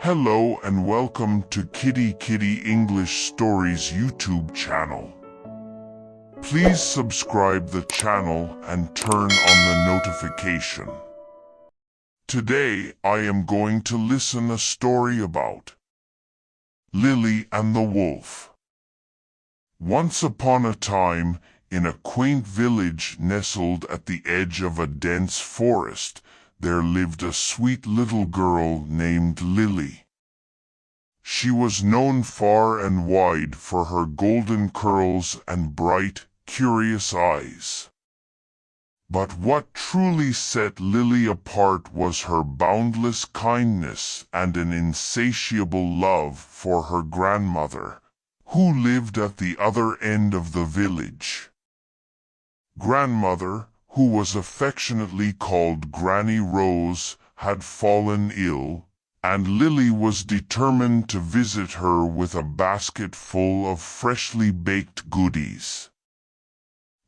Hello and welcome to Kiddi English Stories YouTube channel. Please subscribe the channel and turn on the notification. Today I am going to listen a story about Lily and the Wolf. Once upon a time, in a quaint village nestled at the edge of a dense forest, there lived a sweet little girl named Lily. She was known far and wide for her golden curls and bright, curious eyes. But what truly set Lily apart was her boundless kindness and an insatiable love for her grandmother, who lived at the other end of the village. Grandmother, who was affectionately called Granny Rose, had fallen ill, and Lily was determined to visit her with a basket full of freshly baked goodies.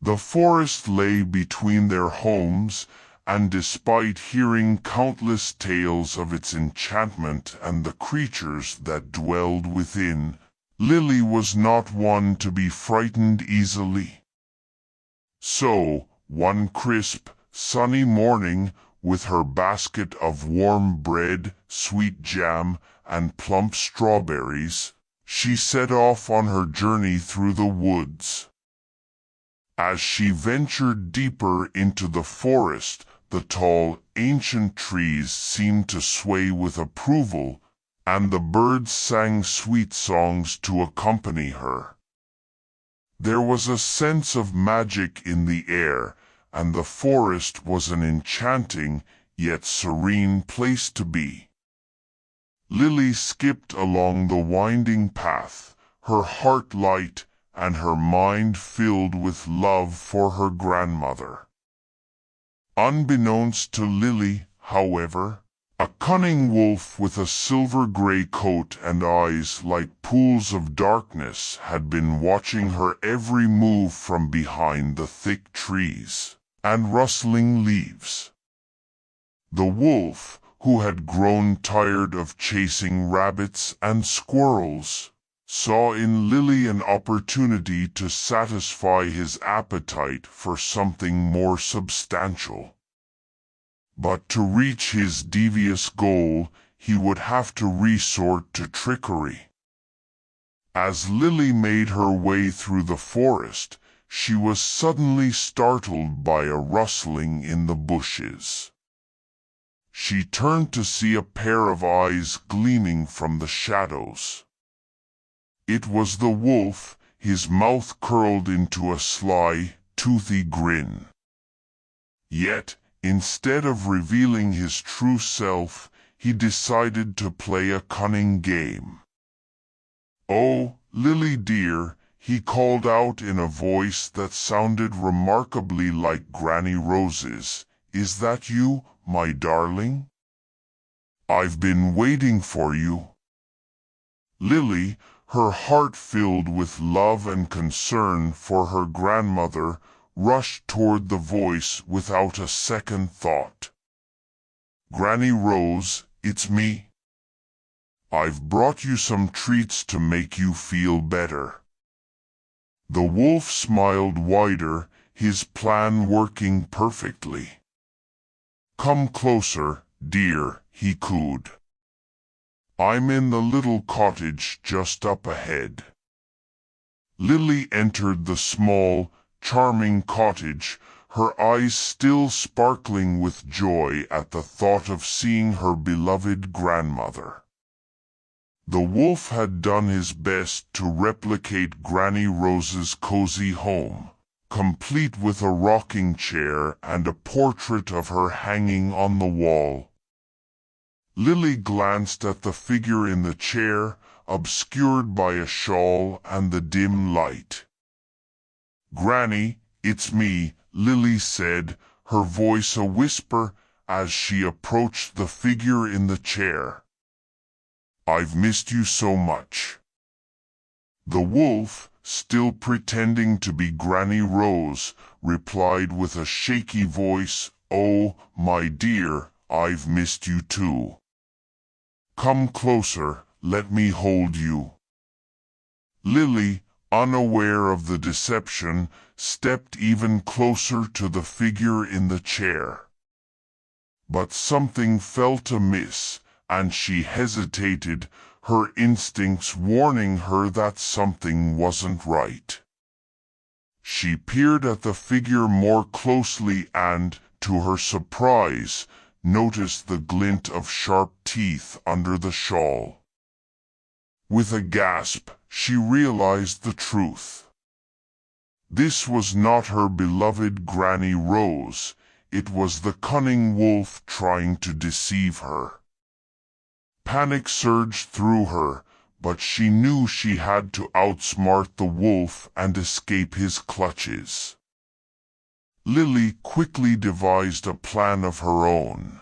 The forest lay between their homes, and despite hearing countless tales of its enchantment and the creatures that dwelled within, Lily was not one to be frightened easily. So, one crisp, sunny morning, with her basket of warm bread, sweet jam, and plump strawberries, she set off on her journey through the woods. As she ventured deeper into the forest, the tall, ancient trees seemed to sway with approval, and the birds sang sweet songs to accompany her. There was a sense of magic in the air, and the forest was an enchanting, yet serene place to be. Lily skipped along the winding path, her heart light and her mind filled with love for her grandmother. Unbeknownst to Lily, however, a cunning wolf with a silver-gray coat and eyes like pools of darkness had been watching her every move from behind the thick trees and rustling leaves. The wolf, who had grown tired of chasing rabbits and squirrels, saw in Lily an opportunity to satisfy his appetite for something more substantial. But to reach his devious goal, he would have to resort to trickery. As Lily made her way through the forest, she was suddenly startled by a rustling in the bushes. She turned to see a pair of eyes gleaming from the shadows. It was the wolf, his mouth curled into a sly, toothy grin. Yet, instead of revealing his true self, he decided to play a cunning game. "Oh, Lily dear," he called out in a voice that sounded remarkably like Granny Rose's, "is that you, my darling? I've been waiting for you." Lily, her heart filled with love and concern for her grandmother, rushed toward the voice without a second thought. "Granny Rose, it's me. I've brought you some treats to make you feel better." The wolf smiled wider, his plan working perfectly. "Come closer, dear," he cooed. "I'm in the little cottage just up ahead." Lily entered the small, charming cottage, her eyes still sparkling with joy at the thought of seeing her beloved grandmother. The wolf had done his best to replicate Granny Rose's cozy home, complete with a rocking chair and a portrait of her hanging on the wall. Lily glanced at the figure in the chair, obscured by a shawl and the dim light. "Granny, it's me," Lily said, her voice a whisper as she approached the figure in the chair. "I've missed you so much." The wolf, still pretending to be Granny Rose, replied with a shaky voice, "Oh, my dear, I've missed you too. Come closer, let me hold you." Lily, unaware of the deception, stepped even closer to the figure in the chair. But something felt amiss, and she hesitated, her instincts warning her that something wasn't right. She peered at the figure more closely and, to her surprise, noticed the glint of sharp teeth under the shawl. With a gasp, she realized the truth. This was not her beloved Granny Rose, it was the cunning wolf trying to deceive her. Panic surged through her, but she knew she had to outsmart the wolf and escape his clutches. Lily quickly devised a plan of her own.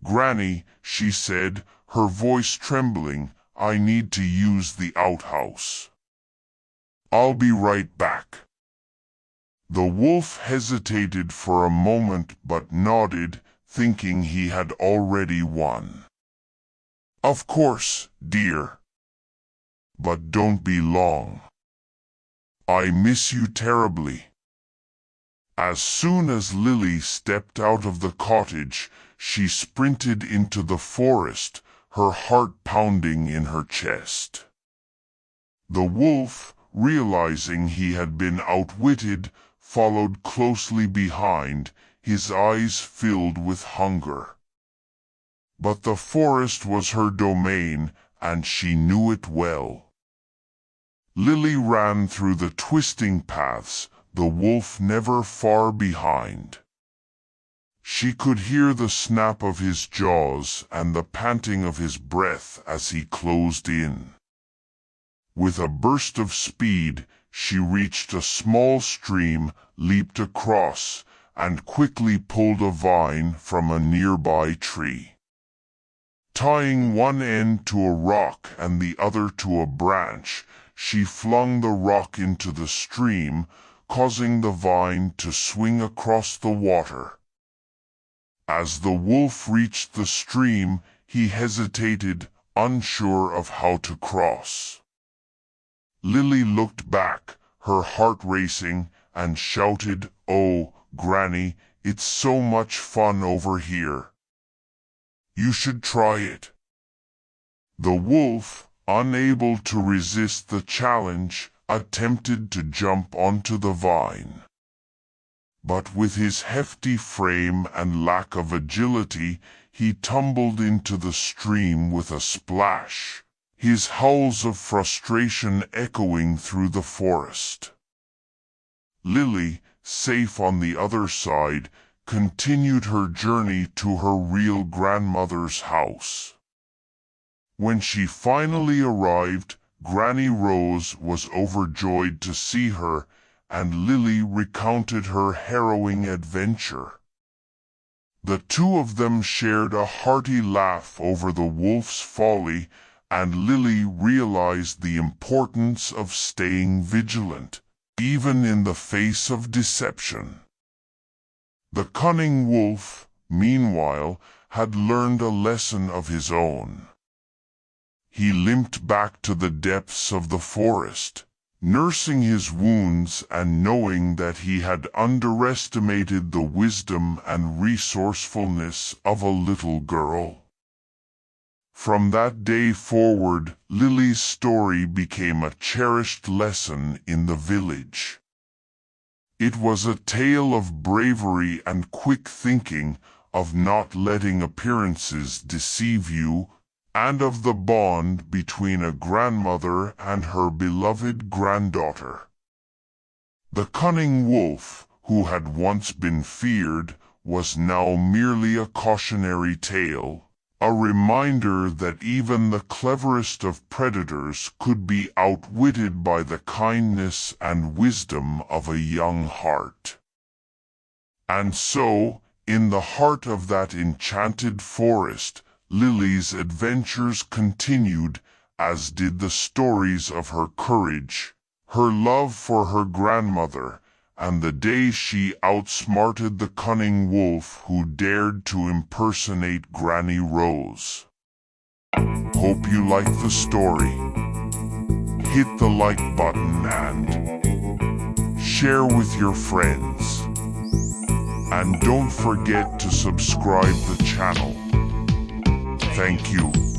"Granny," she said, her voice trembling, "I need to use the outhouse. I'll be right back." The wolf hesitated for a moment but nodded, thinking he had already won. "Of course, dear. But don't be long. I miss you terribly." As soon as Lily stepped out of the cottage, she sprinted into the forest, her heart pounding in her chest. The wolf, realizing he had been outwitted, followed closely behind, his eyes filled with hunger. But the forest was her domain, and she knew it well. Lily ran through the twisting paths, the wolf never far behind. She could hear the snap of his jaws and the panting of his breath as he closed in. With a burst of speed, she reached a small stream, leaped across, and quickly pulled a vine from a nearby tree. Tying one end to a rock and the other to a branch, she flung the rock into the stream, causing the vine to swing across the water. As the wolf reached the stream, he hesitated, unsure of how to cross. Lily looked back, her heart racing, and shouted, "Oh, Granny, it's so much fun over here. You should try it." The wolf, unable to resist the challenge, attempted to jump onto the vine. But with his hefty frame and lack of agility, he tumbled into the stream with a splash, his howls of frustration echoing through the forest. Lily, safe on the other side, continued her journey to her real grandmother's house. When she finally arrived, Granny Rose was overjoyed to see her, and Lily recounted her harrowing adventure. The two of them shared a hearty laugh over the wolf's folly, and Lily realized the importance of staying vigilant, even in the face of deception. The cunning wolf, meanwhile, had learned a lesson of his own. He limped back to the depths of the forest, nursing his wounds and knowing that he had underestimated the wisdom and resourcefulness of a little girl. From that day forward, Lily's story became a cherished lesson in the village. It was a tale of bravery and quick thinking, of not letting appearances deceive you, and of the bond between a grandmother and her beloved granddaughter. The cunning wolf, who had once been feared, was now merely a cautionary tale, a reminder that even the cleverest of predators could be outwitted by the kindness and wisdom of a young heart. And so, in the heart of that enchanted forest, Lily's adventures continued, as did the stories of her courage, her love for her grandmother, and the day she outsmarted the cunning wolf who dared to impersonate Granny Rose. Hope you like the story. Hit the like button and share with your friends. And don't forget to subscribe the channel. Thank you.